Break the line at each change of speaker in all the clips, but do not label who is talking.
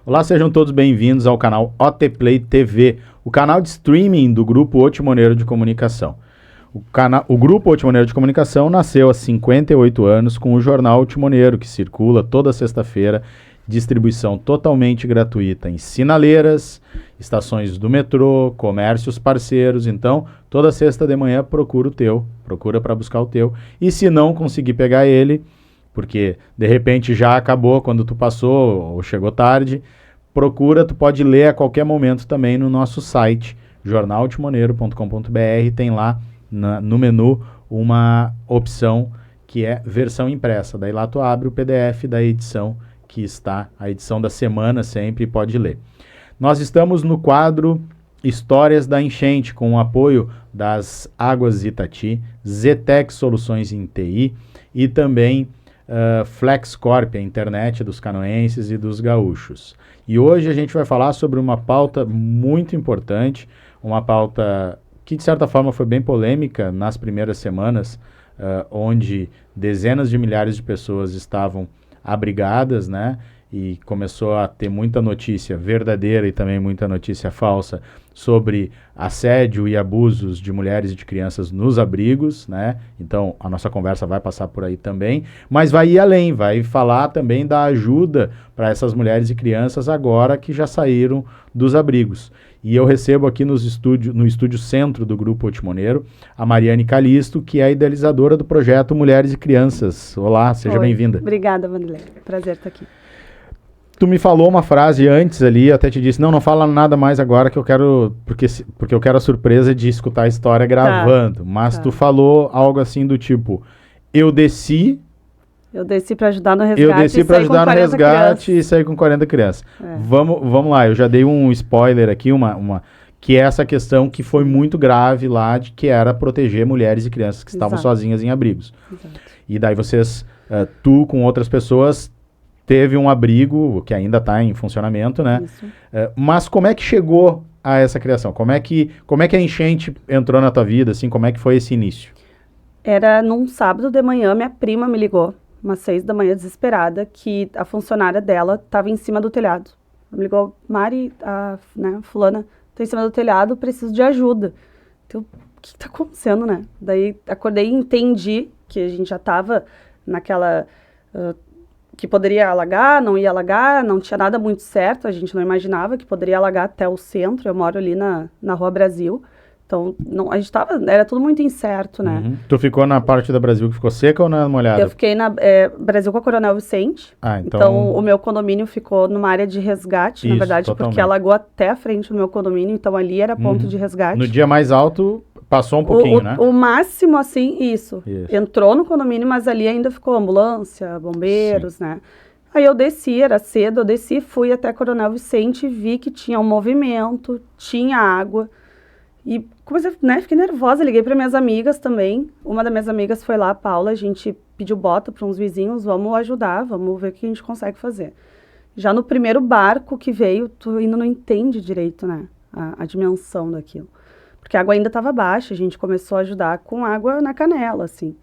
Olá, sejam todos bem-vindos ao canal OT Play TV, o canal de streaming do Grupo Otimoneiro de Comunicação. O Grupo Otimoneiro de Comunicação nasceu há 58 anos com o Jornal Otimoneiro, que circula toda sexta-feira, distribuição totalmente gratuita em sinaleiras, estações do metrô, comércios parceiros. Então, toda sexta de manhã procura para buscar o teu. E se não conseguir pegar ele, porque de repente já acabou quando tu passou ou chegou tarde, tu pode ler a qualquer momento também no nosso site, jornalotimoneiro.com.br. Tem lá no menu uma opção que é versão impressa. Daí lá tu abre o PDF da edição que está, a edição da semana sempre, e pode ler. Nós estamos no quadro Histórias da Enchente, com o apoio das Águas Itati, Zetec Soluções em TI e também FlexCorp, a internet dos canoenses e dos gaúchos. E hoje a gente vai falar sobre uma pauta muito importante, uma pauta que de certa forma foi bem polêmica nas primeiras semanas, onde dezenas de milhares de pessoas estavam abrigadas, né? E começou a ter muita notícia verdadeira e também muita notícia falsa sobre assédio e abusos de mulheres e de crianças nos abrigos, né? Então, a nossa conversa vai passar por aí também, mas vai ir além, vai falar também da ajuda para essas mulheres e crianças agora que já saíram dos abrigos. E eu recebo aqui no estúdio centro do Grupo Otimoneiro, a Mariane Calisto, que é a idealizadora do projeto Mulheres e Crianças. Olá, seja bem-vinda.
Obrigada, Vanderlei. Prazer estar aqui.
Tu me falou uma frase antes ali, até te disse, não fala nada mais agora que eu quero, porque eu quero a surpresa de escutar a história gravando. Mas tu falou algo assim do tipo, eu desci para ajudar no resgate, e saí com 40 crianças. Vamos lá, eu já dei um spoiler aqui, que é essa questão que foi muito grave lá, de que era proteger mulheres e crianças que estavam sozinhas em abrigos. Exato. E daí vocês, tu com outras pessoas, teve um abrigo que ainda está em funcionamento, né? Mas como é que chegou a essa criação? Como é que a enchente entrou na tua vida, assim, como é que foi esse início?
Era num sábado de manhã, minha prima me ligou, umas 6 da manhã, desesperada, que a funcionária dela estava em cima do telhado. Ela me ligou, Mari, fulana, tá em cima do telhado, preciso de ajuda. Então, o que tá acontecendo, né? Daí acordei e entendi que a gente já estava naquela... que poderia alagar, não ia alagar, não tinha nada muito certo, a gente não imaginava que poderia alagar até o centro. Eu moro ali na Rua Brasil, então a gente era tudo muito incerto, né?
Uhum. Tu ficou na parte da Brasil que ficou seca ou na molhada?
Eu fiquei na Brasil com a Coronel Vicente, então o meu condomínio ficou numa área de resgate, na verdade, totalmente. Porque alagou até a frente do meu condomínio, então ali era ponto de resgate.
No dia mais alto... Passou um pouquinho, né?
O máximo, assim, isso. Entrou no condomínio, mas ali ainda ficou ambulância, bombeiros, né? Aí eu desci, era cedo, fui até Coronel Vicente, vi que tinha um movimento, tinha água. E comecei, né, fiquei nervosa, liguei para minhas amigas também. Uma das minhas amigas foi lá, a Paula, a gente pediu bota para uns vizinhos, vamos ajudar, vamos ver o que a gente consegue fazer. Já no primeiro barco que veio, tu ainda não entende direito, né, a dimensão daquilo. Porque a água ainda estava baixa, a gente começou a ajudar com água na canela, assim.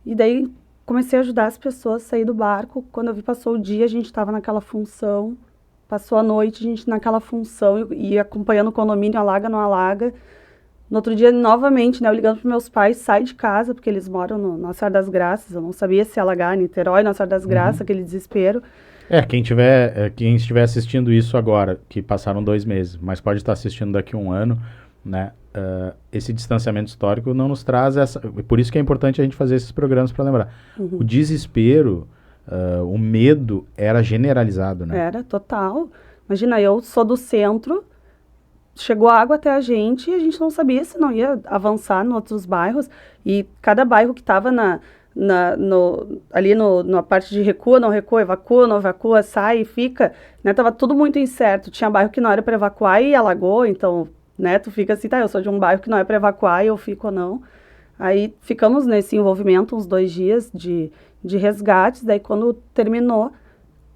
E daí comecei a ajudar as pessoas a sair do barco. Quando eu vi, passou o dia, a gente estava naquela função. Passou a noite, a gente naquela função, e acompanhando o condomínio, alaga, não alaga. No outro dia, novamente, né, eu ligando para meus pais, sai de casa, porque eles moram no Nossa Senhora das Graças. Eu não sabia se ia alagar em Niterói, Nossa Senhora das Graças, aquele desespero.
Quem estiver assistindo isso agora, que passaram 2 meses, mas pode estar assistindo daqui a 1 ano, né? Esse distanciamento histórico não nos traz essa... Por isso que é importante a gente fazer esses programas para lembrar. O desespero, o medo era generalizado, né?
Era, total. Imagina, eu sou do centro, chegou água até a gente e a gente não sabia se não ia avançar em outros bairros. E cada bairro que estava ali na parte de recua, não evacua, sai e fica, né? Tava tudo muito incerto. Tinha bairro que não era para evacuar e alagou, então... né, tu fica assim, eu sou de um bairro que não é para evacuar e eu fico ou não. Aí ficamos nesse envolvimento uns 2 dias de resgates, daí quando terminou,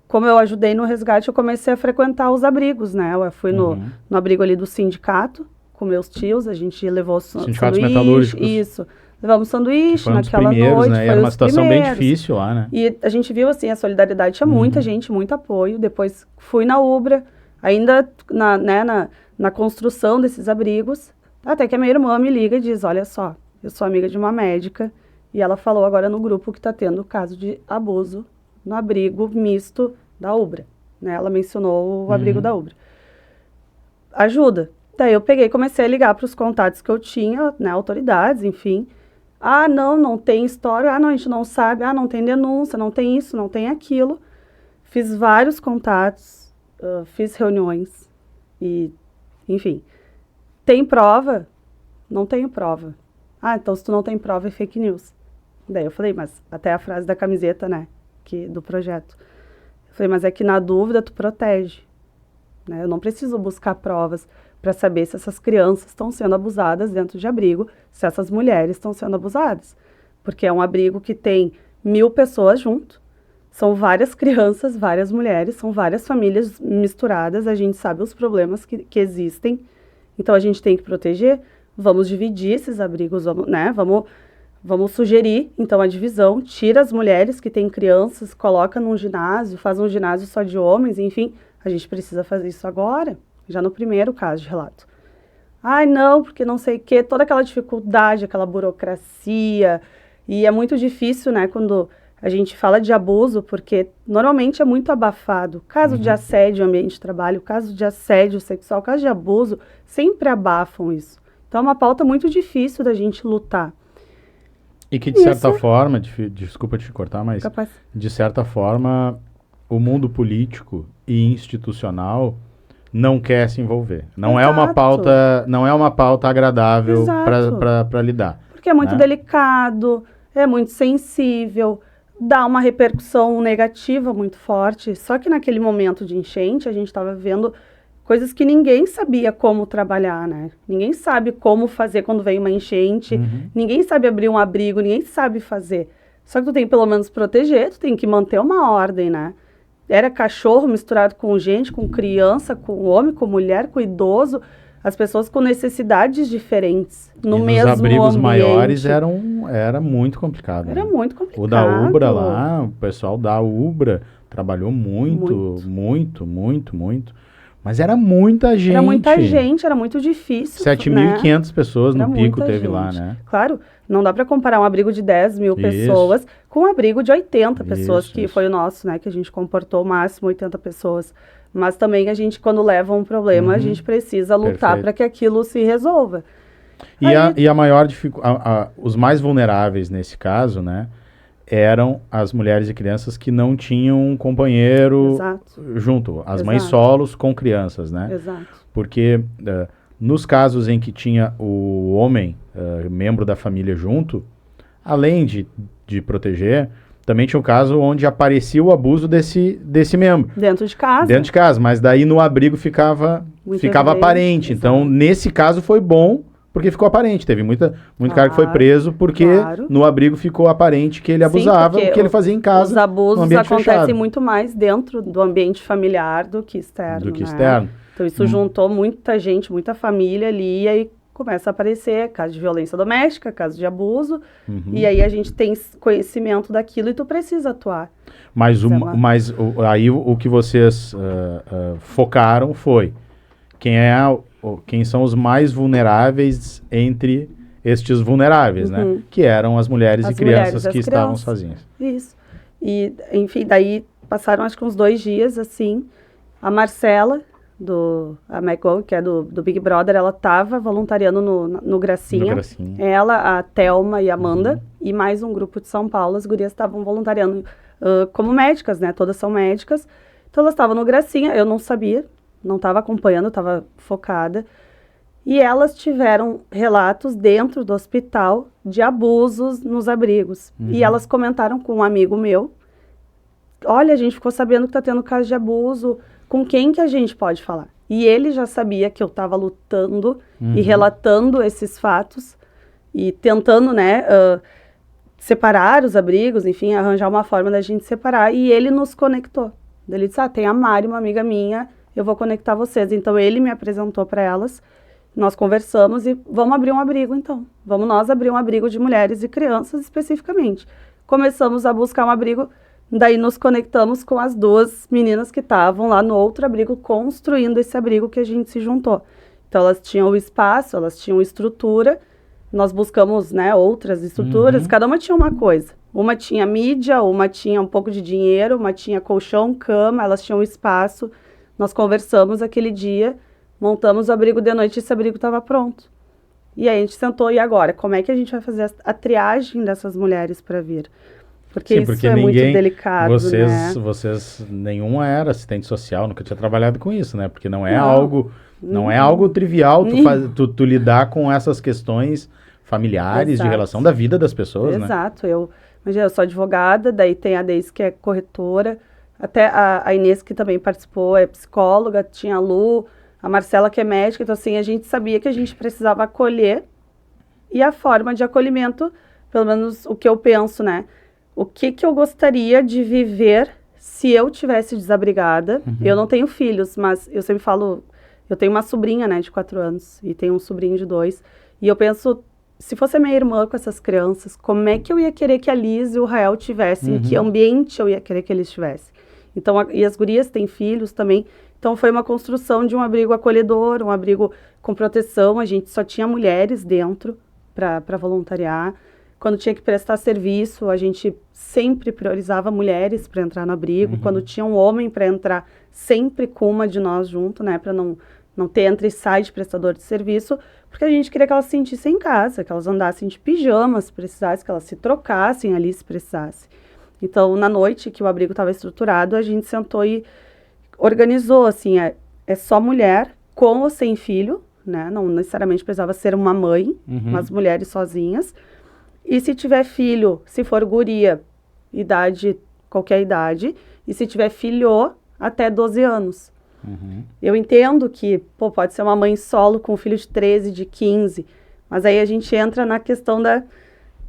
como eu ajudei no resgate, eu comecei a frequentar os abrigos, né, eu fui no abrigo ali do sindicato, com meus tios, a gente levou
sindicatos metalúrgicos.
Isso, levamos sanduíche
foi um dos
naquela
primeiros,
noite.
Né? Era uma situação bem difícil lá, né?
E a gente viu, assim, a solidariedade, tinha muita gente, muito apoio. Depois fui na Ubra, ainda na construção desses abrigos, até que a minha irmã me liga e diz, olha só, eu sou amiga de uma médica, e ela falou agora no grupo que está tendo caso de abuso no abrigo misto da Ubra. Né? Ela mencionou o abrigo da Ubra. Ajuda. Daí eu peguei e comecei a ligar para os contatos que eu tinha, né, autoridades, enfim. Ah, não tem história. Ah, não, a gente não sabe. Ah, não tem denúncia, não tem isso, não tem aquilo. Fiz vários contatos, fiz reuniões e, enfim. Tem prova? Não tenho prova. Ah, então se tu não tem prova é fake news. Daí eu falei, mas até a frase da camiseta, né, do projeto. Eu falei, mas é que na dúvida tu protege. Né? Eu não preciso buscar provas para saber se essas crianças estão sendo abusadas dentro de abrigo, se essas mulheres estão sendo abusadas. Porque é um abrigo que tem 1.000 pessoas junto, são várias crianças, várias mulheres, são várias famílias misturadas, a gente sabe os problemas que existem, então a gente tem que proteger, vamos dividir esses abrigos, vamos sugerir, então, a divisão, tira as mulheres que têm crianças, coloca num ginásio, faz um ginásio só de homens, enfim, a gente precisa fazer isso agora. Já no primeiro caso de relato. Ai, não, porque não sei o quê, toda aquela dificuldade, aquela burocracia, e é muito difícil, né, quando a gente fala de abuso, porque normalmente é muito abafado. Caso de assédio no ambiente de trabalho, caso de assédio sexual, caso de abuso, sempre abafam isso. Então é uma pauta muito difícil da gente lutar.
E que, de certa forma, desculpa te cortar, mas de certa forma, o mundo político e institucional não quer se envolver. Não é uma pauta agradável para lidar.
Porque é muito delicado, é muito sensível, dá uma repercussão negativa muito forte. Só que naquele momento de enchente, a gente estava vendo coisas que ninguém sabia como trabalhar, né? Ninguém sabe como fazer quando vem uma enchente, ninguém sabe abrir um abrigo, ninguém sabe fazer. Só que tu tem que pelo menos proteger, tu tem que manter uma ordem, né? Era cachorro misturado com gente, com criança, com homem, com mulher, com idoso, as pessoas com necessidades diferentes no mesmo ambiente. Os abrigos maiores
era muito complicado.
Era muito complicado.
O da Ubra lá, o pessoal da Ubra trabalhou muito. Mas era muita gente.
Era muita gente, era muito difícil.
7.500 pessoas no pico teve lá, né?
Claro, não dá para comparar um abrigo de 10.000 pessoas com um abrigo de 80 pessoas, que foi o nosso, né? Que a gente comportou o máximo 80 pessoas. Mas também a gente, quando leva um problema, a gente precisa lutar para que aquilo se resolva.
E a maior dificuldade, os mais vulneráveis nesse caso, né? Eram as mulheres e crianças que não tinham um companheiro junto. As mães solos com crianças, né?
Exato.
Porque nos casos em que tinha o homem, membro da família junto, além de proteger, também tinha o caso onde aparecia o abuso desse membro.
Dentro de casa.
Dentro de casa, mas daí no abrigo ficava aparente. Então, nesse caso foi bom, porque ficou aparente. Teve muito cara que foi preso porque no abrigo ficou aparente que ele abusava, o que ele fazia em casa.
Os abusos acontecem
fechado.
muito mais dentro do ambiente familiar do que externo. Então isso juntou muita gente, muita família ali, e aí começa a aparecer caso de violência doméstica, caso de abuso, e aí a gente tem conhecimento daquilo e tu precisa atuar.
Mas aí o que vocês focaram foi quem são os mais vulneráveis entre estes vulneráveis, né? Que eram as mulheres e crianças que estavam sozinhas.
Isso. E, enfim, daí passaram acho que uns 2 dias, assim, a Marcela, a McGowan, que é do Big Brother, ela estava voluntariando no Gracinha. Ela, a Thelma e a Amanda, e mais um grupo de São Paulo, as gurias estavam voluntariando como médicas, né? Todas são médicas. Então elas estavam no Gracinha, eu não sabia, não estava acompanhando, estava focada. E elas tiveram relatos dentro do hospital de abusos nos abrigos. E elas comentaram com um amigo meu, olha, a gente ficou sabendo que está tendo caso de abuso, com quem que a gente pode falar? E ele já sabia que eu estava lutando e relatando esses fatos e tentando, né, separar os abrigos, enfim, arranjar uma forma da gente separar. E ele nos conectou. Ele disse, tem a Mari, uma amiga minha, eu vou conectar vocês. Então ele me apresentou para elas nós conversamos e vamos abrir um abrigo então. Vamos nós abrir um abrigo de mulheres e crianças especificamente. Começamos a buscar um abrigo, daí nos conectamos com as 2 meninas que estavam lá no outro abrigo, construindo esse abrigo que a gente se juntou. Então elas tinham o espaço, elas tinham estrutura, nós buscamos, né, outras estruturas, cada uma tinha uma coisa. Uma tinha mídia, uma tinha um pouco de dinheiro, uma tinha colchão, cama, elas tinham espaço. Nós conversamos aquele dia, montamos o abrigo de noite e esse abrigo estava pronto. E aí a gente sentou, e agora? Como é que a gente vai fazer a triagem dessas mulheres para vir? Porque
Sim,
isso
porque
é muito
ninguém,
delicado, né?
Vocês, nenhuma era assistente social, nunca tinha trabalhado com isso, né? Porque não é algo trivial tu lidar com essas questões familiares, de relação da vida das pessoas, né?
Exato. Eu sou advogada, daí tem a Deise que é corretora, até a Inês que também participou, é psicóloga, tinha a Lu, a Marcela que é médica, então assim, a gente sabia que a gente precisava acolher, e a forma de acolhimento, pelo menos o que eu penso, né? O que eu gostaria de viver se eu tivesse desabrigada? Eu não tenho filhos, mas eu sempre falo, eu tenho uma sobrinha, né, de 4 anos, e tenho um sobrinho de 2, e eu penso, se fosse a minha irmã com essas crianças, como é que eu ia querer que a Liz e o Rael tivessem? Em que ambiente eu ia querer que eles estivessem? Então, e as gurias têm filhos também. Então, foi uma construção de um abrigo acolhedor, um abrigo com proteção. A gente só tinha mulheres dentro para voluntariar. Quando tinha que prestar serviço, a gente sempre priorizava mulheres para entrar no abrigo. Quando tinha um homem para entrar, sempre com uma de nós junto, né? Para não ter entra e sai de prestador de serviço, porque a gente queria que elas se sentissem em casa, que elas andassem de pijama se precisasse, que elas se trocassem ali se precisasse. Então, na noite que o abrigo estava estruturado, a gente sentou e organizou, assim, é só mulher com ou sem filho, né? Não necessariamente precisava ser uma mãe, mas mulheres sozinhas. E se tiver filho, se for guria, qualquer idade, e se tiver filho, até 12 anos. Eu entendo que, pode ser uma mãe solo com um filho de 13, de 15, mas aí a gente entra na questão da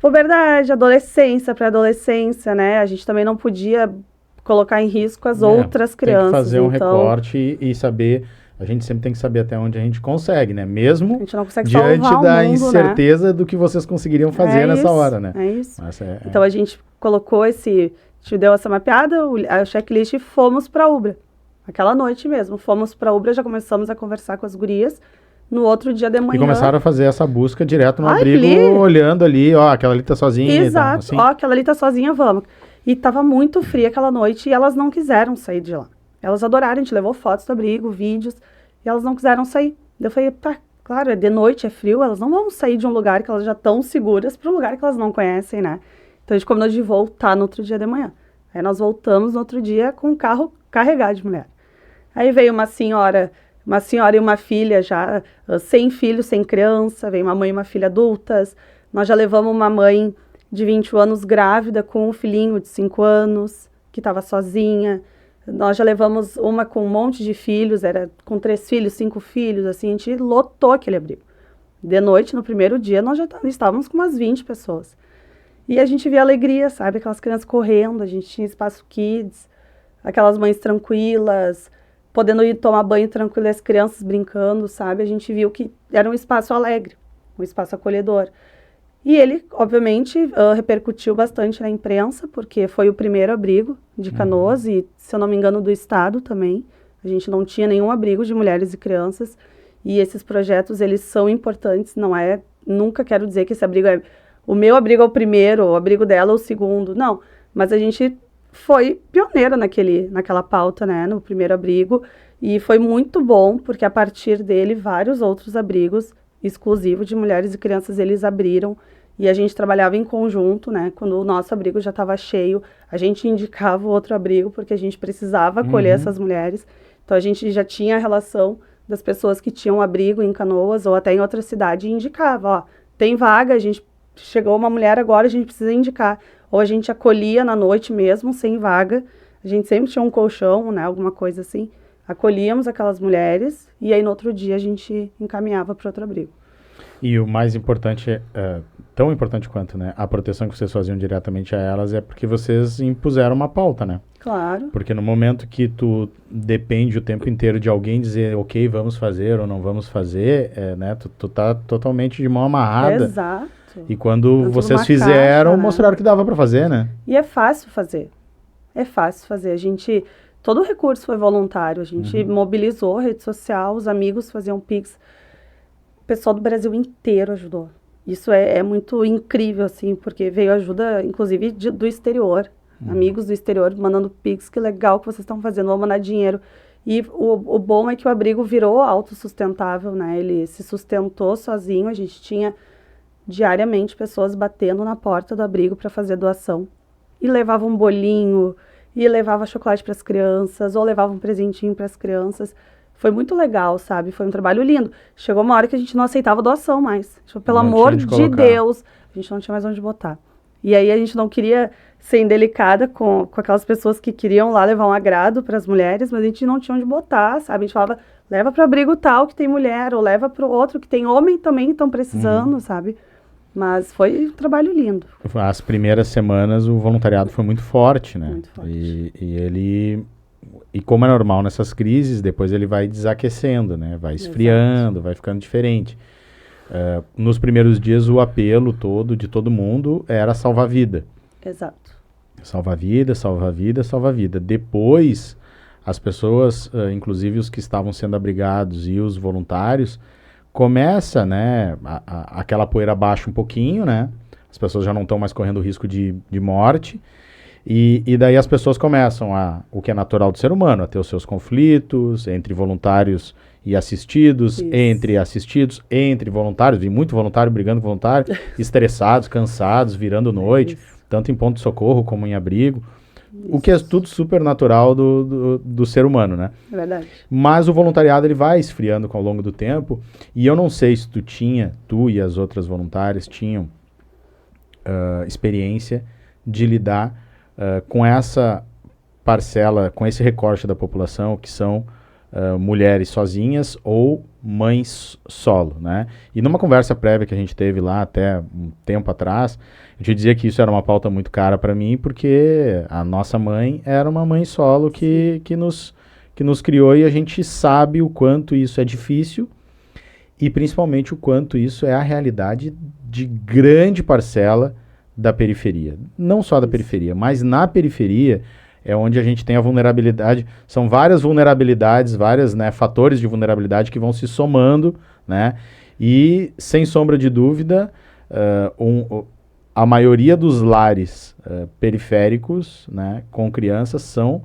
puberdade, adolescência, pré-adolescência, né? A gente também não podia colocar em risco as outras crianças.
Tem que fazer um recorte e saber, a gente sempre tem que saber até onde a gente consegue, né? Mesmo
a gente não consegue
diante
salvar
da
o mundo,
incerteza,
né?
do que vocês conseguiriam fazer nessa hora, né?
É isso. Então a gente colocou a gente deu essa mapeada, a checklist, e fomos para Ubra. Aquela noite mesmo, fomos para Ubra, já começamos a conversar com as gurias. No outro dia de manhã...
E começaram a fazer essa busca direto no abrigo, olhando ali, ó, aquela ali tá sozinha.
Exato,
assim.
Ó, aquela ali tá sozinha, vamos. E tava muito fria aquela noite e elas não quiseram sair de lá. Elas adoraram, a gente levou fotos do abrigo, vídeos, e elas não quiseram sair. Eu falei, tá, claro, é de noite, é frio, elas não vão sair de um lugar que elas já estão seguras para um lugar que elas não conhecem, né? Então a gente combinou de voltar no outro dia de manhã. Aí nós voltamos no outro dia com o carro carregado de mulher. Aí veio uma senhora e uma filha já, sem filho, sem criança, veio uma mãe e uma filha adultas. Nós já levamos uma mãe de 20 anos grávida com um filhinho de 5 anos, que estava sozinha. Nós já levamos uma com um monte de filhos, era com 3 filhos, 5 filhos, assim, a gente lotou aquele abrigo. De noite, no primeiro dia, nós já estávamos com umas 20 pessoas. E a gente via alegria, sabe? Aquelas crianças correndo, a gente tinha espaço kids, aquelas mães tranquilas, podendo ir tomar banho tranquilo, as crianças brincando, sabe? A gente viu que era um espaço alegre, um espaço acolhedor. E ele, obviamente, repercutiu bastante na imprensa, porque foi o primeiro abrigo de Canoas e, se eu não me engano, do estado também. A gente não tinha nenhum abrigo de mulheres e crianças. E esses projetos, eles são importantes, nunca quero dizer que esse abrigo o meu abrigo é o primeiro, o abrigo dela é o segundo, não. Mas a gente foi pioneira naquela pauta, né, no primeiro abrigo, e foi muito bom, porque a partir dele, vários outros abrigos exclusivos de mulheres e crianças, eles abriram, e a gente trabalhava em conjunto, né, quando o nosso abrigo já estava cheio, a gente indicava o outro abrigo, porque a gente precisava acolher essas mulheres, então a gente já tinha a relação das pessoas que tinham abrigo em Canoas, ou até em outra cidade, e indicava, ó, tem vaga, chegou uma mulher agora, a gente precisa indicar. Ou a gente acolhia na noite mesmo, sem vaga. A gente sempre tinha um colchão, né, alguma coisa assim. Acolhíamos aquelas mulheres e aí no outro dia a gente encaminhava para outro abrigo.
E o mais importante, tão importante quanto, né, a proteção que vocês faziam diretamente a elas, é porque vocês impuseram uma pauta, né?
Claro.
Porque no momento que tu depende o tempo inteiro de alguém dizer, ok, vamos fazer ou não vamos fazer, né, tu tá totalmente de mão amarrada.
Exato.
E quando
Dentro
vocês
de uma
fizeram,
caixa, né?
mostraram que dava para fazer, né?
E é fácil fazer. É fácil fazer. Todo o recurso foi voluntário. A gente mobilizou a rede social, os amigos faziam Pix. O pessoal do Brasil inteiro ajudou. Isso é muito incrível, assim, porque veio ajuda, inclusive, do exterior. Amigos do exterior mandando Pix, que legal que vocês estão fazendo, vamos mandar dinheiro. E o bom é que o abrigo virou autossustentável, né? Ele se sustentou sozinho, a gente tinha diariamente pessoas batendo na porta do abrigo para fazer doação. E levava um bolinho, e levava chocolate para as crianças, ou levava um presentinho para as crianças. Foi muito legal, sabe? Foi um trabalho lindo. Chegou uma hora que a gente não aceitava doação mais. Tipo, pelo amor de Deus, a gente não tinha mais onde botar. E aí a gente não queria ser indelicada com aquelas pessoas que queriam lá levar um agrado para as mulheres, mas a gente não tinha onde botar, sabe? A gente falava, leva para o abrigo tal que tem mulher, ou leva para o outro que tem homem também que estão precisando, sabe? Mas foi um trabalho lindo.
As primeiras semanas o voluntariado foi muito forte, né?
Muito forte.
E como é normal nessas crises, depois ele vai desaquecendo, né? Vai esfriando, Exato. Vai ficando diferente. Nos primeiros dias o apelo todo de todo mundo era salvar vida.
Exato.
Salva vida, salva vida, salva vida. Depois as pessoas, inclusive os que estavam sendo abrigados e os voluntários, começa, né, aquela poeira baixa um pouquinho, né? As pessoas já não estão mais correndo risco de morte. E daí as pessoas começam o que é natural do ser humano, a ter os seus conflitos entre voluntários e assistidos, entre voluntários, vi muito voluntário brigando com voluntário, estressados, cansados, virando noite, tanto em ponto de socorro como em abrigo. O que é tudo super natural do ser humano, né?
É verdade.
Mas o voluntariado ele vai esfriando ao longo do tempo. E eu não sei se tu e as outras voluntárias tinham experiência de lidar com essa parcela, com esse recorte da população que são mulheres sozinhas ou mães solo, né? E numa conversa prévia que a gente teve lá até um tempo atrás, eu te dizia que isso era uma pauta muito cara para mim, porque a nossa mãe era uma mãe solo que nos criou, e a gente sabe o quanto isso é difícil e principalmente o quanto isso é a realidade de grande parcela da periferia. Não só da periferia, mas na periferia é onde a gente tem a vulnerabilidade. São várias vulnerabilidades, vários, né, fatores de vulnerabilidade que vão se somando, né? E, sem sombra de dúvida, a maioria dos lares periféricos, né, com crianças são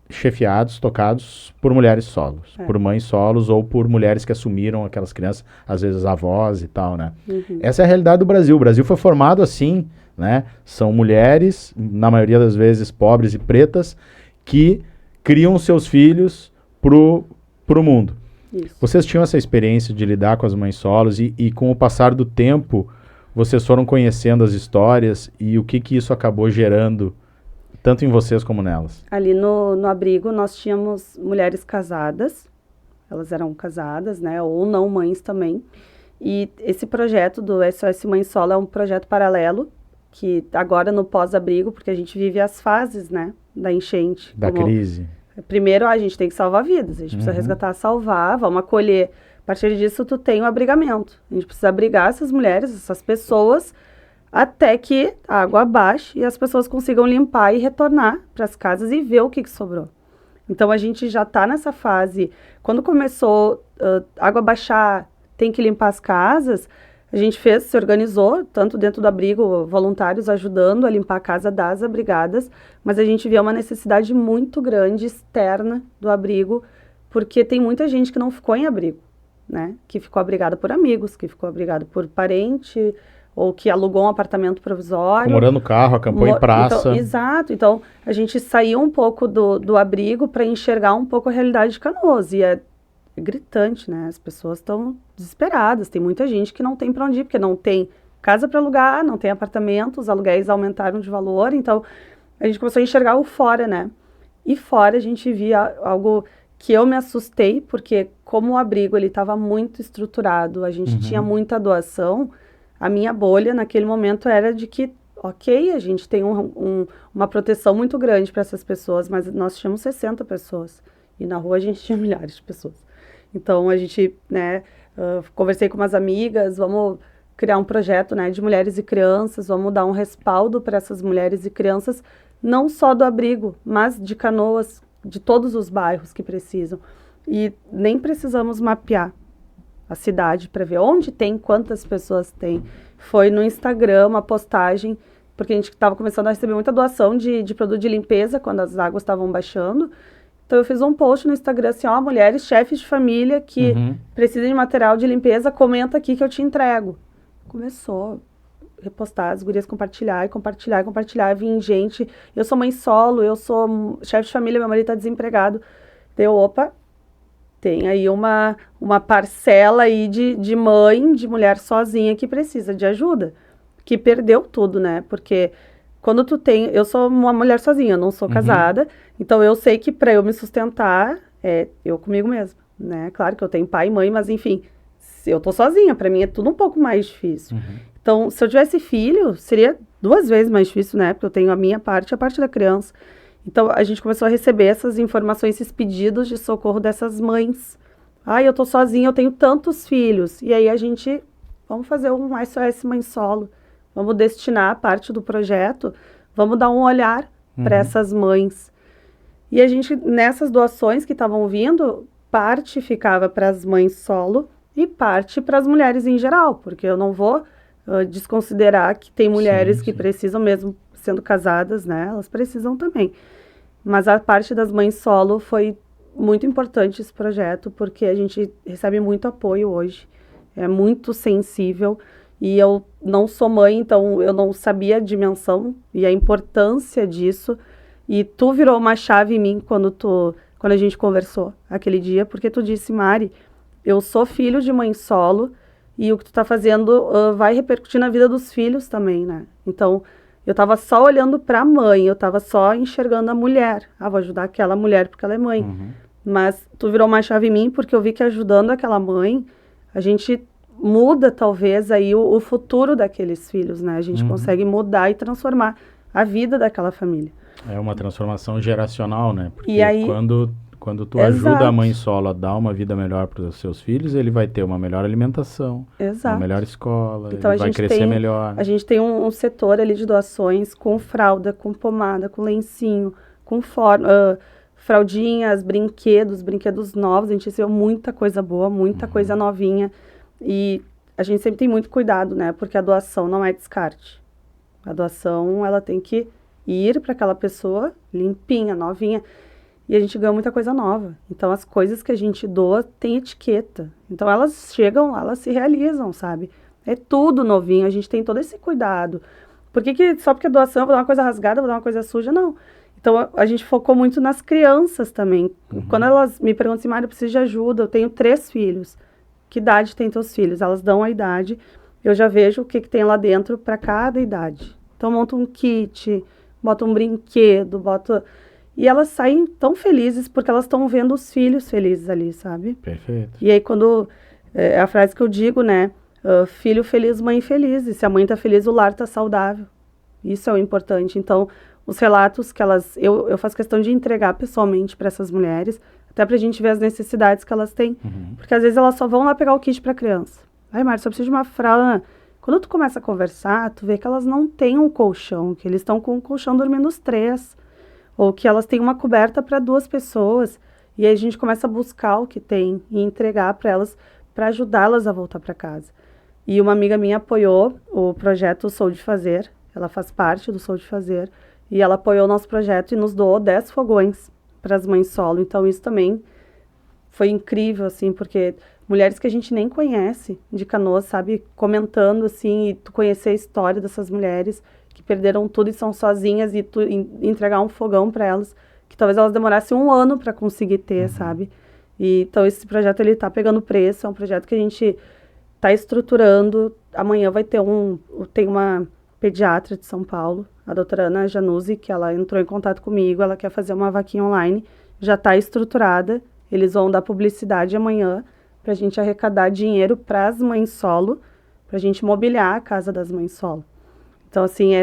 chefiados, tocados por mulheres solos, por mães solos ou por mulheres que assumiram aquelas crianças, às vezes avós e tal, né? Essa é a realidade do Brasil. O Brasil foi formado assim, né? São mulheres, na maioria das vezes pobres e pretas, que criam seus filhos pro mundo.
Isso.
Vocês tinham essa experiência de lidar com as mães solos e com o passar do tempo, vocês foram conhecendo as histórias e o que isso acabou gerando, tanto em vocês como nelas?
Ali no abrigo nós tínhamos mulheres casadas, elas eram casadas, né, ou não mães também. E esse projeto do SOS Mãe Solo é um projeto paralelo, que agora no pós-abrigo, porque a gente vive as fases, né, da enchente.
Da crise.
Primeiro a gente tem que salvar vidas, a gente precisa resgatar, salvar, vamos acolher. A partir disso tu tem o abrigamento. A gente precisa abrigar essas mulheres, essas pessoas, até que a água baixe e as pessoas consigam limpar e retornar para as casas e ver o que sobrou. Então a gente já está nessa fase. Quando começou a água baixar, tem que limpar as casas, a gente se organizou, tanto dentro do abrigo, voluntários ajudando a limpar a casa das abrigadas, mas a gente via uma necessidade muito grande externa do abrigo, porque tem muita gente que não ficou em abrigo, né? Que ficou abrigada por amigos, que ficou abrigada por parente, ou que alugou um apartamento provisório.
Morando no carro, acampou em praça.
Então, exato. Então, a gente saiu um pouco do abrigo para enxergar um pouco a realidade de Canoas. E é gritante, né? As pessoas estão desesperadas. Tem muita gente que não tem para onde ir, porque não tem casa para alugar, não tem apartamento, os aluguéis aumentaram de valor. Então, a gente começou a enxergar o fora, né? E fora a gente via algo que eu me assustei, porque como o abrigo ele estava muito estruturado, a gente tinha muita doação. A minha bolha, naquele momento, era de que ok, a gente tem uma proteção muito grande para essas pessoas, mas nós tínhamos 60 pessoas e na rua a gente tinha milhares de pessoas. Então a gente, né, conversei com umas amigas, vamos criar um projeto, né, de mulheres e crianças, vamos dar um respaldo para essas mulheres e crianças, não só do abrigo, mas de Canoas, de todos os bairros que precisam. E nem precisamos mapear a cidade para ver onde tem, quantas pessoas tem. Foi no Instagram uma postagem, porque a gente estava começando a receber muita doação de produto de limpeza quando as águas estavam baixando. Então eu fiz um post no Instagram assim, ó, mulheres chefes de família que precisam de material de limpeza, comenta aqui que eu te entrego. Começou a repostar, as gurias compartilhar, vim gente, eu sou mãe solo, eu sou chefe de família, meu marido está desempregado. Deu, opa, tem aí uma parcela aí de mãe, de mulher sozinha que precisa de ajuda, que perdeu tudo, né? Porque quando tu tem... Eu sou uma mulher sozinha, eu não sou casada, então eu sei que para eu me sustentar, é eu comigo mesma, né? Claro que eu tenho pai e mãe, mas enfim, se eu tô sozinha, para mim é tudo um pouco mais difícil. Então, se eu tivesse filho, seria 2 vezes mais difícil, né? Porque eu tenho a minha parte e a parte da criança. Então, a gente começou a receber essas informações, esses pedidos de socorro dessas mães. Eu tô sozinha, eu tenho tantos filhos. E aí a gente, vamos fazer um SOS Mãe Solo. Vamos destinar a parte do projeto, vamos dar um olhar para essas mães. E a gente, nessas doações que estavam vindo, parte ficava para as mães solo e parte para as mulheres em geral, porque eu não vou desconsiderar que tem mulheres que precisam, mesmo sendo casadas, né? Elas precisam também. Mas a parte das mães solo foi muito importante esse projeto, porque a gente recebe muito apoio hoje. É muito sensível. E eu não sou mãe, então eu não sabia a dimensão e a importância disso. E tu virou uma chave em mim quando a gente conversou aquele dia, porque tu disse, Mari, eu sou filho de mãe solo e o que tu tá fazendo vai repercutir na vida dos filhos também, né? Então, eu tava só olhando pra mãe, eu tava só enxergando a mulher. Vou ajudar aquela mulher porque ela é mãe. Mas tu virou uma chave em mim porque eu vi que ajudando aquela mãe, a gente muda talvez aí o futuro daqueles filhos, né? A gente consegue mudar e transformar a vida daquela família.
É uma transformação geracional, né? Porque
e aí,
quando tu ajuda a mãe solo a dar uma vida melhor para os seus filhos, ele vai ter uma melhor alimentação, uma melhor escola, então, ele vai crescer melhor.
A gente tem um setor ali de doações com fralda, com pomada, com lencinho, com fraldinhas, brinquedos novos. A gente recebeu muita coisa boa, muita coisa novinha. E a gente sempre tem muito cuidado, né? Porque a doação não é descarte. A doação, ela tem que ir para aquela pessoa limpinha, novinha. E a gente ganha muita coisa nova. Então, as coisas que a gente doa tem etiqueta. Então, elas chegam lá, elas se realizam, sabe? É tudo novinho, a gente tem todo esse cuidado. Por que só porque a doação, eu vou dar uma coisa rasgada, eu vou dar uma coisa suja? Não. Então, a gente focou muito nas crianças também. Quando elas me perguntam assim, Mário, eu preciso de ajuda, eu tenho 3 filhos. Que idade tem teus filhos? Elas dão a idade, eu já vejo o que tem lá dentro para cada idade. Então, monto um kit, boto um brinquedo, e elas saem tão felizes porque elas estão vendo os filhos felizes ali, sabe?
Perfeito.
E aí, quando... É a frase que eu digo, né? Filho feliz, mãe feliz. E se a mãe tá feliz, o lar tá saudável. Isso é o importante. Então, os relatos que elas... Eu faço questão de entregar pessoalmente para essas mulheres, até pra gente ver as necessidades que elas têm. Porque às vezes elas só vão lá pegar o kit pra criança. Márcia, só preciso de uma fralda. Quando tu começa a conversar, tu vê que elas não têm um colchão, que eles estão com um colchão dormindo os 3. Ou que elas têm uma coberta para 2 pessoas. E aí a gente começa a buscar o que tem e entregar para elas, para ajudá-las a voltar para casa. E uma amiga minha apoiou o projeto Sou de Fazer. Ela faz parte do Sou de Fazer. E ela apoiou o nosso projeto e nos doou 10 fogões para as mães solo. Então, isso também foi incrível, assim, porque mulheres que a gente nem conhece de Canoas, sabe, comentando, assim, e tu conhecer a história dessas mulheres que perderam tudo e são sozinhas e tu entregar um fogão para elas, que talvez elas demorassem 1 ano para conseguir ter, sabe? E, então, esse projeto, ele tá pegando preço, é um projeto que a gente tá estruturando. Amanhã vai ter tem uma pediatra de São Paulo, a doutora Ana Januzzi, que ela entrou em contato comigo, ela quer fazer uma vaquinha online, já está estruturada, eles vão dar publicidade amanhã para a gente arrecadar dinheiro para as mães solo, para a gente mobiliar a casa das mães solo. Então, assim,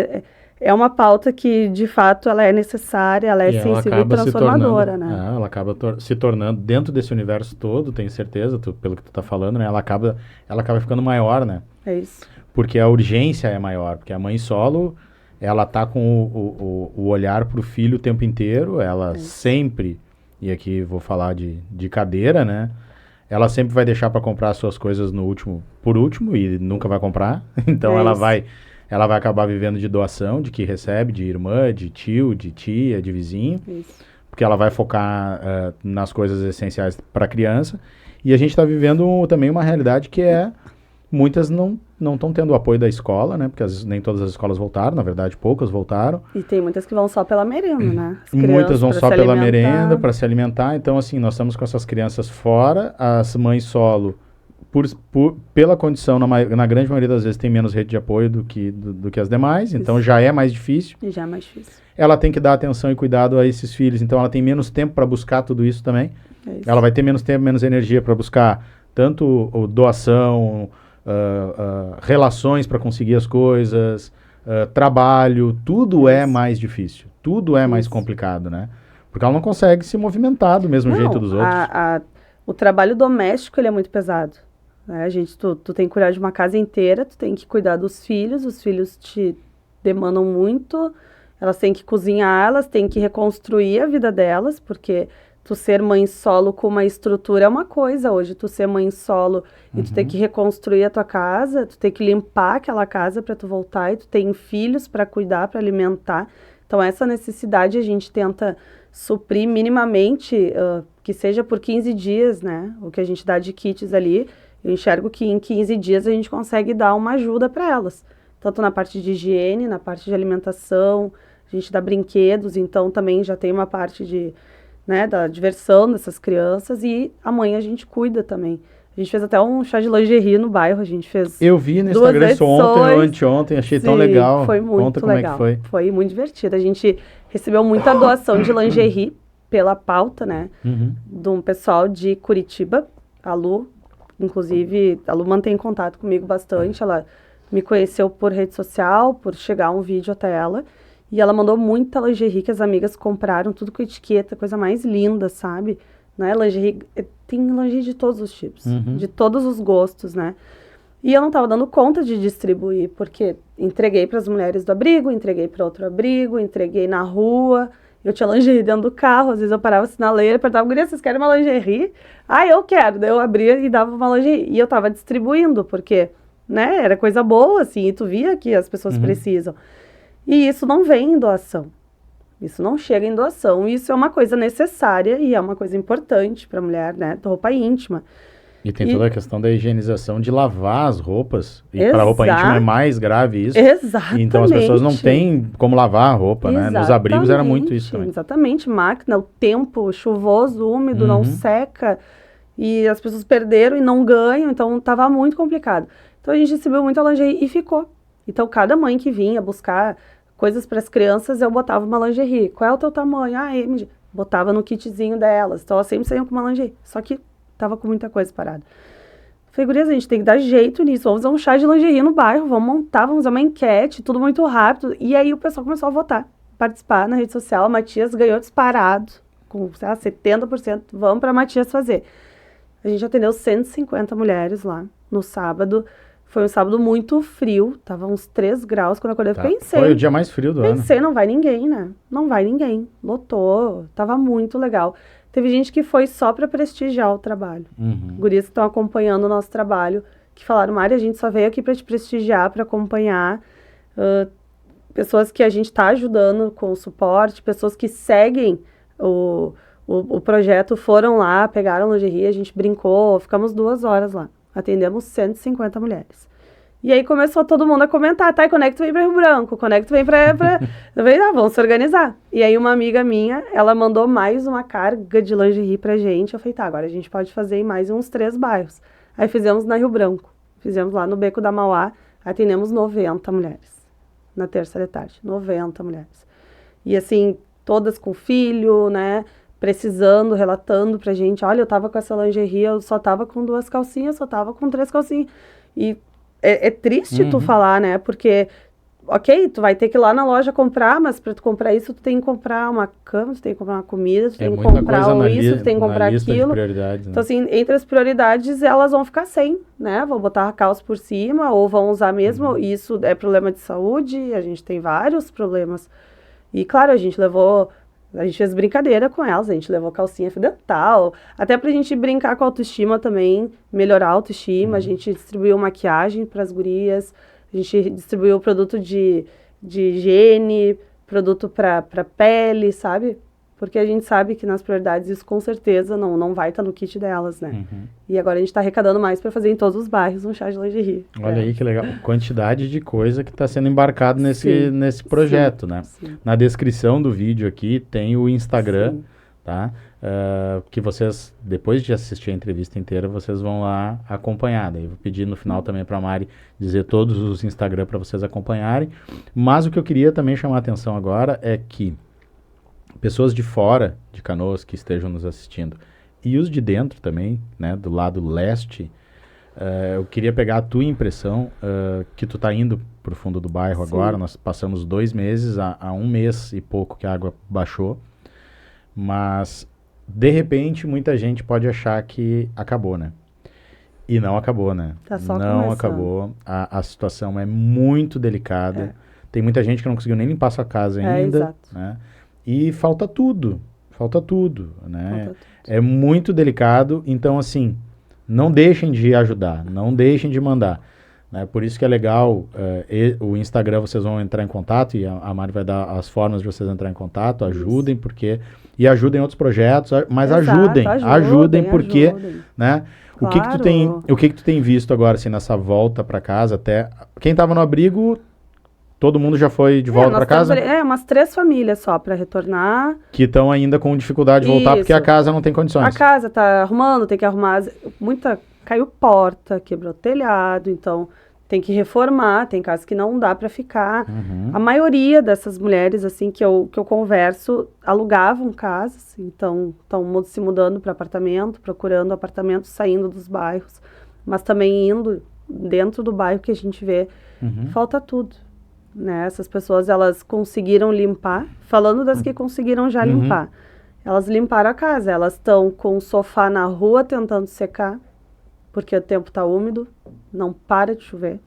é uma pauta que, de fato, ela é necessária, ela é sensível e transformadora, né?
Ela acaba se tornando, dentro desse universo todo, tenho certeza, pelo que tu tá falando, né? Ela acaba ficando maior, né?
É isso.
Porque a urgência é maior, porque a mãe solo, ela tá com o olhar pro filho o tempo inteiro, ela sempre, e aqui vou falar de cadeira, né? Ela sempre vai deixar para comprar as suas coisas por último e nunca vai comprar. Então ela vai acabar vivendo de doação, de que recebe, de irmã, de tio, de tia, de vizinho. Isso. Porque ela vai focar nas coisas essenciais para a criança. E a gente está vivendo também uma realidade que muitas não estão tendo o apoio da escola, né? Porque nem todas as escolas voltaram, na verdade poucas voltaram.
E tem muitas que vão só pela merenda, né?
Muitas vão só pela merenda, para se alimentar. Então, assim, nós estamos com essas crianças fora, as mães solo, pela condição, na grande maioria das vezes, tem menos rede de apoio do que as demais, então já é mais difícil.
E já é mais difícil.
Ela tem que dar atenção e cuidado a esses filhos, então ela tem menos tempo para buscar tudo isso também. Ela vai ter menos tempo, menos energia para buscar tanto doação, relações para conseguir as coisas, trabalho, tudo é mais difícil, tudo é mais complicado, né? Porque ela não consegue se movimentar do mesmo jeito dos outros.
O trabalho doméstico, ele é muito pesado. Né? Tu tem que cuidar de uma casa inteira, tu tem que cuidar dos filhos, os filhos te demandam muito, elas têm que cozinhar, elas têm que reconstruir a vida delas, porque tu ser mãe solo com uma estrutura é uma coisa hoje, tu ser mãe solo e tu ter que reconstruir a tua casa, tu ter que limpar aquela casa para tu voltar, e tu tem filhos para cuidar, para alimentar. Então essa necessidade a gente tenta suprir minimamente, que seja por 15 dias, né? O que a gente dá de kits ali, eu enxergo que em 15 dias a gente consegue dar uma ajuda para elas. Tanto na parte de higiene, na parte de alimentação, a gente dá brinquedos, então também já tem uma parte da diversão dessas crianças, e amanhã a gente cuida também. A gente fez até um chá de lingerie no bairro, a gente fez.
Eu vi no Instagram isso ontem ou anteontem, achei tão legal.
Foi muito
Conta
legal.
Como é que foi.
Foi muito divertido. A gente recebeu muita doação de lingerie pela pauta, né? De um pessoal de Curitiba, a Lu, inclusive, a Lu mantém contato comigo bastante, ela me conheceu por rede social, por chegar um vídeo até ela, e ela mandou muita lingerie que as amigas compraram, tudo com etiqueta, coisa mais linda, sabe? Né? Lingerie, tem lingerie de todos os tipos, de todos os gostos, né? E eu não estava dando conta de distribuir, porque entreguei para as mulheres do abrigo, entreguei para outro abrigo, entreguei na rua, eu tinha lingerie dentro do carro, às vezes eu parava assim na leira, perguntava, guria, vocês querem uma lingerie? Ah, eu quero. Daí eu abria e dava uma lingerie. E eu tava distribuindo, porque, né, era coisa boa, assim, e tu via que as pessoas precisam. E isso não vem em doação. Isso não chega em doação. Isso é uma coisa necessária e é uma coisa importante para a mulher, né, roupa íntima.
E tem toda a questão da higienização de lavar as roupas. E para roupa íntima é mais grave isso.
Exatamente.
Então as pessoas não têm como lavar a roupa, né? Nos abrigos era muito isso também.
Exatamente. Máquina, o tempo chuvoso, úmido, não seca. E as pessoas perderam e não ganham. Então estava muito complicado. Então a gente recebeu muita lingerie e ficou. Então cada mãe que vinha buscar coisas para as crianças, eu botava uma lingerie. Qual é o teu tamanho? Ah, MG. Botava no kitzinho delas. Então elas sempre saíam com uma lingerie. Só que tava com muita coisa parada. Falei, gurias, a gente tem que dar jeito nisso, vamos fazer um chá de lingerie no bairro, vamos montar, vamos fazer uma enquete, tudo muito rápido. E aí o pessoal começou a votar, participar na rede social. A Matias ganhou disparado, com 70%, vamos pra Matias fazer. A gente atendeu 150 mulheres lá no sábado. Foi um sábado muito frio, tava uns 3 graus quando eu acordei. Pensei.
Foi o dia mais frio do ano.
Pensei, não vai ninguém, né? Não vai ninguém. Lotou, tava muito legal. Teve gente que foi só para prestigiar o trabalho. Gurias que estão acompanhando o nosso trabalho, que falaram, Mari, a gente só veio aqui para te prestigiar, para acompanhar. Pessoas que a gente está ajudando com o suporte, pessoas que seguem o projeto, foram lá, pegaram lingerie, a gente brincou, ficamos 2 horas lá. Atendemos 150 mulheres. E aí começou todo mundo a comentar, tá, e quando é que tu vem pra Rio Branco? Quando é que tu vem pra... Eu falei, vamos se organizar. E aí uma amiga minha, ela mandou mais uma carga de lingerie pra gente. Eu falei, tá, agora a gente pode fazer em mais uns 3 bairros. Aí fizemos na Rio Branco. Fizemos lá no Beco da Mauá, atendemos 90 mulheres. Na terça de tarde, 90 mulheres. E assim, todas com filho, né, precisando, relatando pra gente, olha, eu tava com essa lingerie, eu só tava com 2 calcinhas, só tava com 3 calcinhas. E é triste tu falar, né, porque ok, tu vai ter que ir lá na loja comprar, mas para tu comprar isso, tu tem que comprar uma cama, tu tem que comprar uma comida, tu tem que comprar isso, tu tem que comprar aquilo.
Né?
Então, assim, entre as prioridades, elas vão ficar sem, né? Vão botar a calça por cima ou vão usar mesmo. Isso é problema de saúde, a gente tem vários problemas. E, claro, a gente fez brincadeira com elas, a gente levou calcinha fio dental, até pra gente brincar com a autoestima também, melhorar a autoestima, a gente distribuiu maquiagem pras gurias, a gente distribuiu produto de higiene, produto pra pele, sabe? Porque a gente sabe que nas prioridades isso com certeza não vai estar no kit delas, né? E agora a gente está arrecadando mais para fazer em todos os bairros um chá de lingerie.
Olha aí que legal. Quantidade de coisa que está sendo embarcado nesse projeto, né? Sim. Na descrição do vídeo aqui tem o Instagram, tá? Que vocês, depois de assistir a entrevista inteira, vocês vão lá acompanhar. Daí eu vou pedir no final também para a Mari dizer todos os Instagram para vocês acompanharem. Mas o que eu queria também chamar a atenção agora é que pessoas de fora de Canoas que estejam nos assistindo e os de dentro também, né, do lado leste, eu queria pegar a tua impressão, que tu tá indo pro fundo do bairro agora, nós passamos 2 meses, há 1 mês e pouco que a água baixou, mas de repente muita gente pode achar que acabou, né? E não acabou, né?
Tá só
não acabou, a situação é muito delicada, tem muita gente que não conseguiu nem limpar sua casa ainda,
exato.
Né? E falta tudo, né? É muito delicado, então assim, não deixem de ajudar, não deixem de mandar, né? Por isso que é legal, o Instagram vocês vão entrar em contato e a Mari vai dar as formas de vocês entrar em contato, ajudem, porque, e ajudem outros projetos, mas
Exato,
ajudem porque, né?
Claro.
O que que tu tem visto agora, assim, nessa volta para casa, até, quem tava no abrigo... Todo mundo já foi de volta para casa?
Umas 3 famílias só para retornar.
Que estão ainda com dificuldade de voltar porque a casa não tem condições.
A casa tá arrumando, tem que arrumar. Caiu porta, quebrou telhado, então tem que reformar. Tem casas que não dá para ficar. A maioria dessas mulheres, assim, que eu converso, alugavam casas, então estão se mudando para apartamento, procurando apartamentos, saindo dos bairros, mas também indo dentro do bairro que a gente vê, falta tudo. Né? Essas pessoas, elas conseguiram limpar, falando das que conseguiram já limpar, elas limparam a casa, elas estão com o sofá na rua tentando secar, porque o tempo está úmido, não para de chover,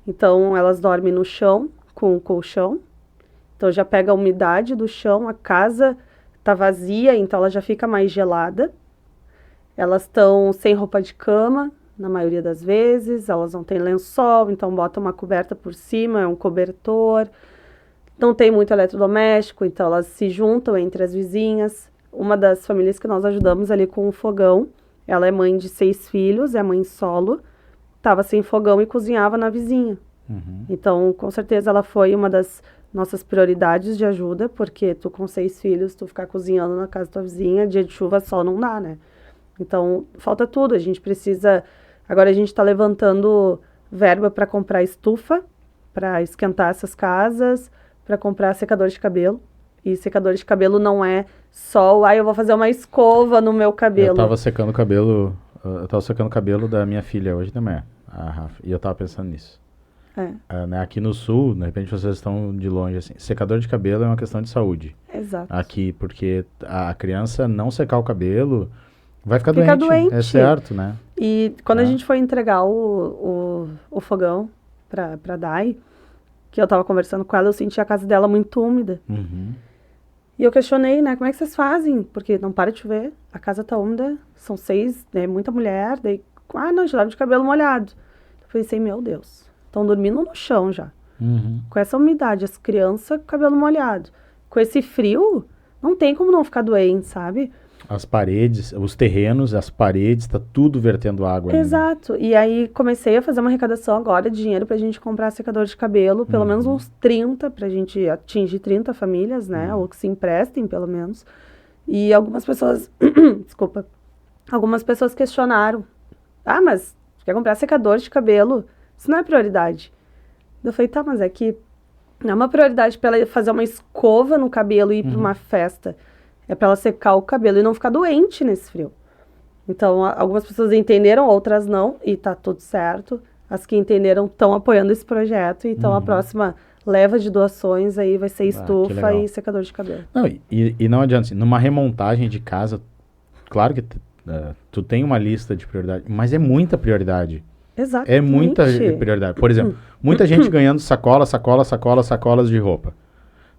então elas dormem no chão, com o colchão, então já pega a umidade do chão, a casa está vazia, então ela já fica mais gelada, elas estão sem roupa de cama, na maioria das vezes, elas não têm lençol, então botam uma coberta por cima, é um cobertor. Não tem muito eletrodoméstico, então elas se juntam entre as vizinhas. Uma das famílias que nós ajudamos ali com o fogão, ela é mãe de 6 filhos, é mãe solo, estava sem fogão e cozinhava na vizinha. Então, com certeza, ela foi uma das nossas prioridades de ajuda, porque tu com 6 filhos, tu ficar cozinhando na casa da tua vizinha, dia de chuva só não dá, né? Então, falta tudo, a gente precisa... Agora a gente está levantando verba para comprar estufa, para esquentar essas casas, para comprar secador de cabelo. E secador de cabelo não é só, eu vou fazer uma escova no meu cabelo.
Eu tava secando o cabelo da minha filha hoje de manhã, a Rafa, e eu tava pensando nisso. Né, aqui no sul, de repente vocês estão de longe, assim, secador de cabelo é uma questão de saúde.
Exato.
Aqui, porque a criança não secar o cabelo... Vai ficar doente, é certo, né?
E quando a gente foi entregar o fogão pra Dai, que eu tava conversando com ela, eu senti a casa dela muito úmida. E eu questionei, né, como é que vocês fazem? Porque não para de chover, a casa tá úmida, são 6, né, muita mulher, daí, não, tiraram de cabelo molhado. Eu pensei, meu Deus, estão dormindo no chão já. Com essa umidade, as crianças com cabelo molhado. Com esse frio, não tem como não ficar doente, sabe?
As paredes, os terrenos, as paredes, tá tudo vertendo água.
Exato. E aí comecei a fazer uma arrecadação agora de dinheiro pra gente comprar secador de cabelo, pelo menos uns 30, pra gente atingir 30 famílias, né? Ou que se emprestem, pelo menos. E algumas pessoas, desculpa, algumas pessoas questionaram. Mas quer comprar secador de cabelo? Isso não é prioridade. Eu falei, tá, mas é que não é uma prioridade pra ela fazer uma escova no cabelo e ir pra uma festa. É para ela secar o cabelo e não ficar doente nesse frio. Então, algumas pessoas entenderam, outras não, e tá tudo certo. As que entenderam estão apoiando esse projeto, então a próxima leva de doações aí vai ser estufa e secador de cabelo.
Não, e não adianta, assim, numa remontagem de casa, claro que tu tem uma lista de prioridade, mas é muita prioridade.
Exatamente.
É muita prioridade. Por exemplo, muita gente ganhando sacolas de roupa.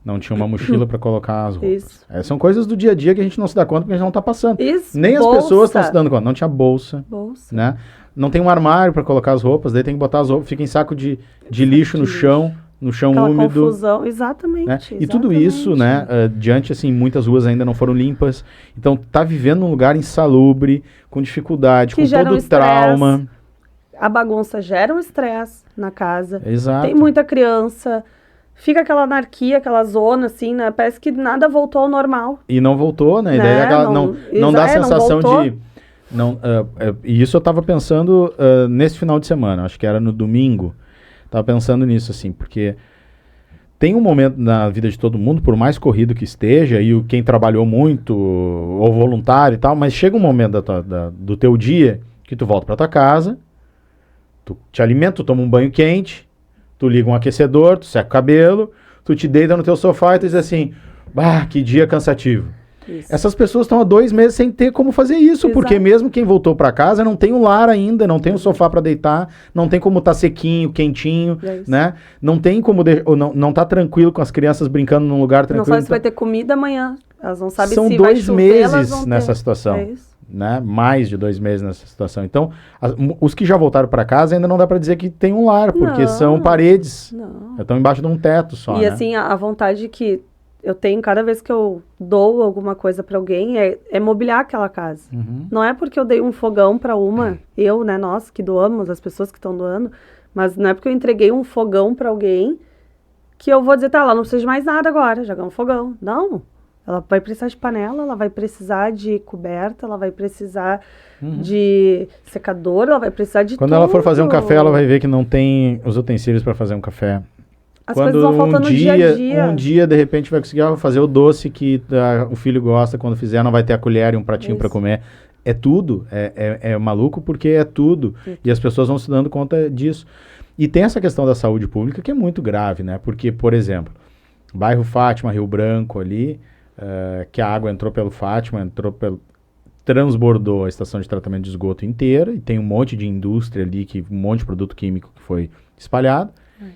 Não tinha uma mochila para colocar as roupas. São coisas do dia a dia que a gente não se dá conta porque a gente não está passando. Nem as pessoas estão se dando conta. Não tinha bolsa. Né? Não tem um armário para colocar as roupas, daí tem que botar as roupas, fica em saco de lixo no chão
aquela
úmido.
Confusão, exatamente.
Né? E tudo isso, né, diante, assim, muitas ruas ainda não foram limpas. Então, tá vivendo num lugar insalubre, com dificuldade, com todo o trauma.
A bagunça gera um estresse na casa.
Exato.
Tem muita criança. Fica aquela anarquia, aquela zona, assim, né? Parece que nada voltou ao normal.
E não voltou, né? E daí não dá a sensação de... e isso eu tava pensando nesse final de semana, acho que era no domingo. Tava pensando nisso, assim, porque tem um momento na vida de todo mundo, por mais corrido que esteja, e quem trabalhou muito, ou voluntário e tal, mas chega um momento do teu dia que tu volta pra tua casa, tu te alimenta, tu toma um banho quente, tu liga um aquecedor, tu seca o cabelo, tu te deita no teu sofá e tu diz assim, que dia cansativo. Isso. Essas pessoas estão há 2 meses sem ter como fazer isso, porque mesmo quem voltou para casa não tem um lar ainda, não tem um sofá para deitar, não tem como estar sequinho, quentinho, né? Não tem como, não tá tranquilo com as crianças brincando num lugar tranquilo.
Não sabe se vai ter comida amanhã, elas não sabem se vai chover.
São 2 meses nessa situação. Né? Mais de 2 meses nessa situação. Então, os que já voltaram para casa ainda não dá para dizer que tem um lar, porque são paredes. Estão embaixo de um teto só.
E assim, a vontade que eu tenho cada vez que eu dou alguma coisa para alguém é mobiliar aquela casa. Não é porque eu dei um fogão para nós que doamos, as pessoas que estão doando, mas não é porque eu entreguei um fogão para alguém que eu vou dizer, ela não precisa de mais nada agora, já ganhou um fogão. Não. Ela vai precisar de panela, ela vai precisar de coberta, ela vai precisar de secador, ela vai precisar de
Quando ela for fazer um café, ela vai ver que não tem os utensílios para fazer um café.
As coisas vão faltando no dia a dia.
Um dia, de repente, vai conseguir fazer o doce que o filho gosta, quando fizer não vai ter a colher e um pratinho para comer. É tudo, é maluco porque é tudo. E as pessoas vão se dando conta disso. E tem essa questão da saúde pública que é muito grave, né? Porque, por exemplo, bairro Fátima, Rio Branco ali... que a água entrou pelo Fátima, transbordou a estação de tratamento de esgoto inteira, e tem um monte de indústria ali, um monte de produto químico que foi espalhado,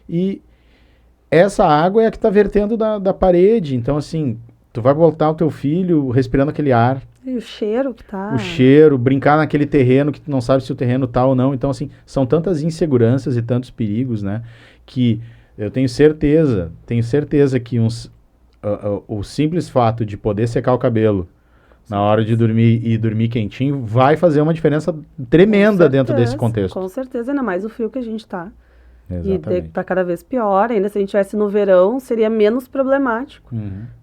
e essa água é a que está vertendo da parede, então assim, tu vai voltar o teu filho respirando aquele ar.
E o cheiro que tá...
O cheiro, brincar naquele terreno que tu não sabe se o terreno tá ou não, então assim, são tantas inseguranças e tantos perigos, né, que eu tenho certeza que o simples fato de poder secar o cabelo na hora de dormir e dormir quentinho vai fazer uma diferença tremenda dentro desse contexto.
Com certeza, ainda mais o frio que a gente tá.
Exatamente.
E tá cada vez pior, ainda se a gente estivesse no verão seria menos problemático.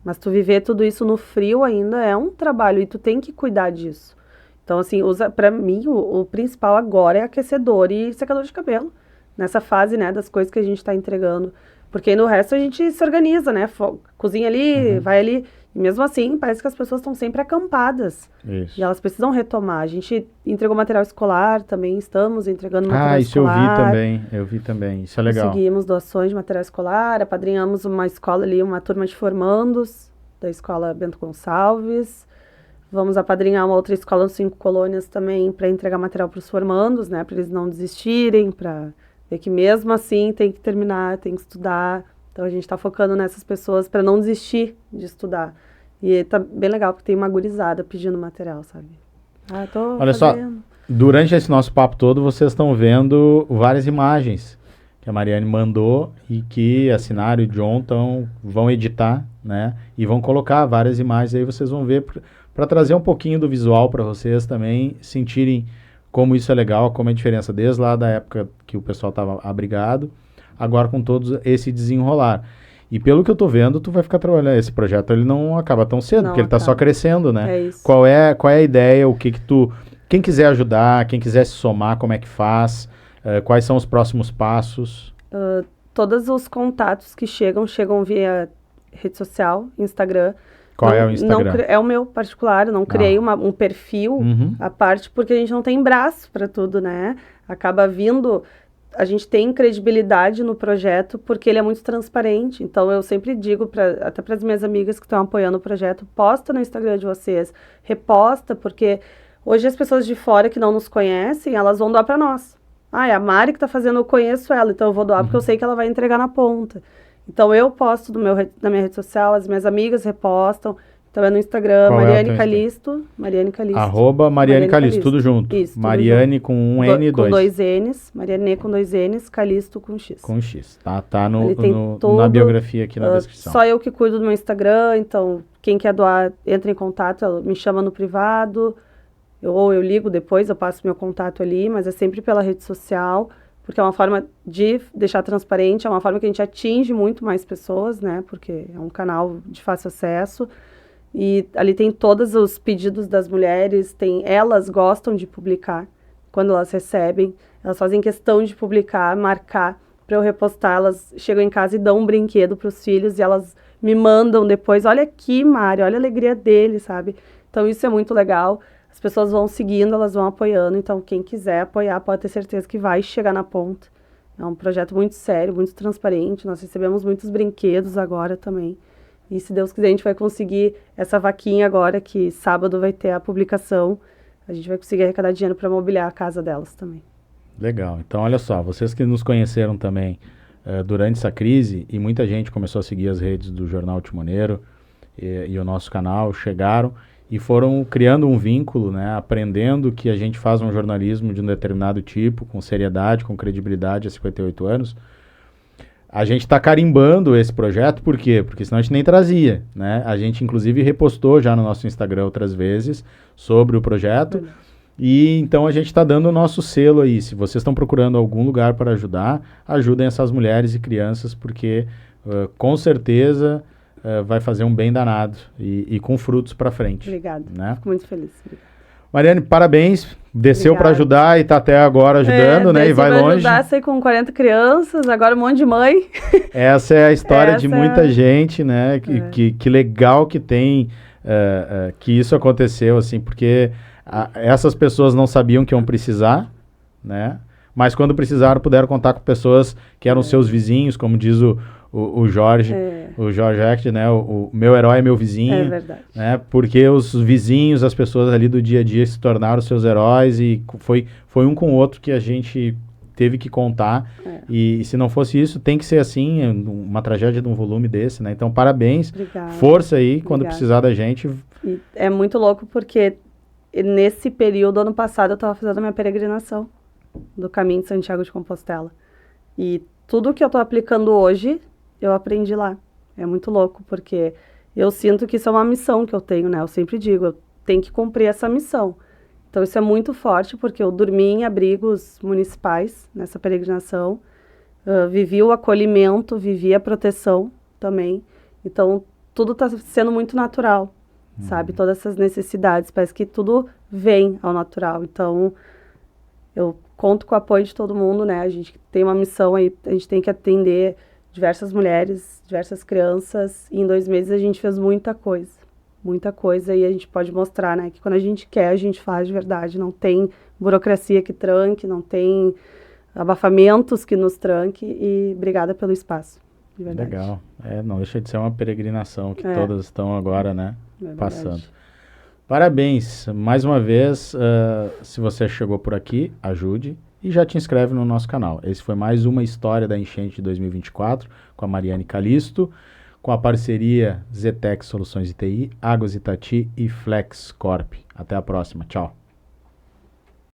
Mas tu viver tudo isso no frio ainda é um trabalho e tu tem que cuidar disso. Então assim, pra mim o principal agora é aquecedor e secador de cabelo. Nessa fase, né, das coisas que a gente tá entregando. Porque no resto a gente se organiza, né? Cozinha ali, vai ali. E mesmo assim, parece que as pessoas estão sempre acampadas.
Isso.
E elas precisam retomar. A gente entregou material escolar também, estamos entregando material escolar.
Eu vi também. Isso é legal.
Conseguimos doações de material escolar, apadrinhamos uma escola ali, uma turma de formandos da escola Bento Gonçalves. Vamos apadrinhar uma outra escola no 5 Colônias também para entregar material para os formandos, né? Para eles não desistirem, para... É que mesmo assim tem que terminar, tem que estudar. Então a gente está focando nessas pessoas para não desistir de estudar. E tá bem legal, porque tem uma gurizada pedindo material, sabe?
Olha só, durante esse nosso papo todo, vocês estão vendo várias imagens que a Mariane mandou e que a Sinara e o John vão editar, né? E vão colocar várias imagens aí, vocês vão ver para trazer um pouquinho do visual para vocês também sentirem como isso é legal, como é a diferença desde lá da época que o pessoal estava abrigado, agora com todos esse desenrolar. E pelo que eu tô vendo, tu vai ficar trabalhando. Esse projeto ele não acaba tão cedo, porque ele tá só crescendo, né?
É isso.
Qual é a ideia, o que tu... Quem quiser ajudar, quem quiser se somar, como é que faz? Quais são os próximos passos?
Todos os contatos que chegam via rede social, Instagram.
Qual é o Instagram?
É o meu particular, eu não criei um perfil à parte, porque a gente não tem braço para tudo, né? Acaba vindo... a gente tem credibilidade no projeto porque ele é muito transparente. Então, eu sempre digo, até para as minhas amigas que estão apoiando o projeto, posta no Instagram de vocês, reposta, porque hoje as pessoas de fora que não nos conhecem, elas vão doar para nós. Ah, é a Mari que está fazendo, eu conheço ela, então eu vou doar porque eu sei que ela vai entregar na ponta. Então, eu posto na minha rede social, as minhas amigas repostam. Então é no Instagram, Mariane Calisto. Mariane Calisto.
@ Mariane Calisto, tudo junto.
Isso,
Mariane
tudo
com um N e dois.
Com 2 N's. Mariane com 2 N's, Calisto com X.
Com X. Tá na biografia aqui na descrição.
Só eu que cuido do meu Instagram, então quem quer doar, entra em contato, me chama no privado. Ou eu ligo depois, eu passo meu contato ali, mas é sempre pela rede social, porque é uma forma de deixar transparente, é uma forma que a gente atinge muito mais pessoas, né? Porque é um canal de fácil acesso. E ali tem todos os pedidos das mulheres, elas gostam de publicar quando elas recebem, elas fazem questão de publicar, marcar para eu repostar, elas chegam em casa e dão um brinquedo para os filhos e elas me mandam depois, olha aqui, Mari, olha a alegria dele, sabe? Então isso é muito legal, as pessoas vão seguindo, elas vão apoiando, então quem quiser apoiar pode ter certeza que vai chegar na ponta. É um projeto muito sério, muito transparente, nós recebemos muitos brinquedos agora também. E se Deus quiser, a gente vai conseguir essa vaquinha agora, que sábado vai ter a publicação. A gente vai conseguir arrecadar dinheiro para mobiliar a casa delas também.
Legal. Então, olha só, vocês que nos conheceram também durante essa crise, e muita gente começou a seguir as redes do Jornal Timoneiro e o nosso canal, chegaram e foram criando um vínculo, né, aprendendo que a gente faz um jornalismo de um determinado tipo, com seriedade, com credibilidade há 58 anos. A gente está carimbando esse projeto, por quê? Porque senão a gente nem trazia, né? A gente, inclusive, repostou já no nosso Instagram outras vezes sobre o projeto. E então a gente está dando o nosso selo aí. Se vocês estão procurando algum lugar para ajudar, ajudem essas mulheres e crianças, porque com certeza vai fazer um bem danado e com frutos para frente.
Obrigada,
né?
Fico muito feliz.
Mariane, parabéns. Desceu para ajudar e está até agora ajudando, né? E vai longe.
Ajudar, saí com 40 crianças, agora um monte de mãe.
Essa é a história de muita gente, né? Que legal que tem que isso aconteceu, assim, porque essas pessoas não sabiam que iam precisar, né? Mas quando precisaram, puderam contar com pessoas que eram seus vizinhos, como diz o Jorge, o Jorge Act, né? O meu herói é meu vizinho.
É verdade.
Né? Porque os vizinhos, as pessoas ali do dia a dia se tornaram seus heróis e foi um com o outro que a gente teve que contar. E se não fosse isso, tem que ser assim, uma tragédia de um volume desse, né? Então, parabéns.
Obrigada.
Força aí, quando precisar da gente.
E é muito louco porque nesse período, ano passado, eu estava fazendo a minha peregrinação do Caminho de Santiago de Compostela. E tudo que eu estou aplicando hoje, eu aprendi lá. É muito louco, porque eu sinto que isso é uma missão que eu tenho, né? Eu sempre digo, eu tenho que cumprir essa missão. Então, isso é muito forte, porque eu dormi em abrigos municipais nessa peregrinação, vivi o acolhimento, vivi a proteção também. Então, tudo está sendo muito natural, sabe? Todas essas necessidades, parece que tudo vem ao natural. Então, eu conto com o apoio de todo mundo, né? A gente tem uma missão aí, a gente tem que atender diversas mulheres, diversas crianças, e em 2 meses a gente fez muita coisa, e a gente pode mostrar, né, que quando a gente quer, a gente faz de verdade, não tem burocracia que tranque, não tem abafamentos que nos tranque, e obrigada pelo espaço, de verdade.
Legal, não deixa de ser uma peregrinação que todas estão agora, né, passando. Parabéns, mais uma vez, se você chegou por aqui, ajude. E já te inscreve no nosso canal. Esse foi mais uma história da enchente de 2024 com a Mariane Calisto, com a parceria Zetec Soluções de TI, Águas Itati e Flex Corp. Até a próxima. Tchau.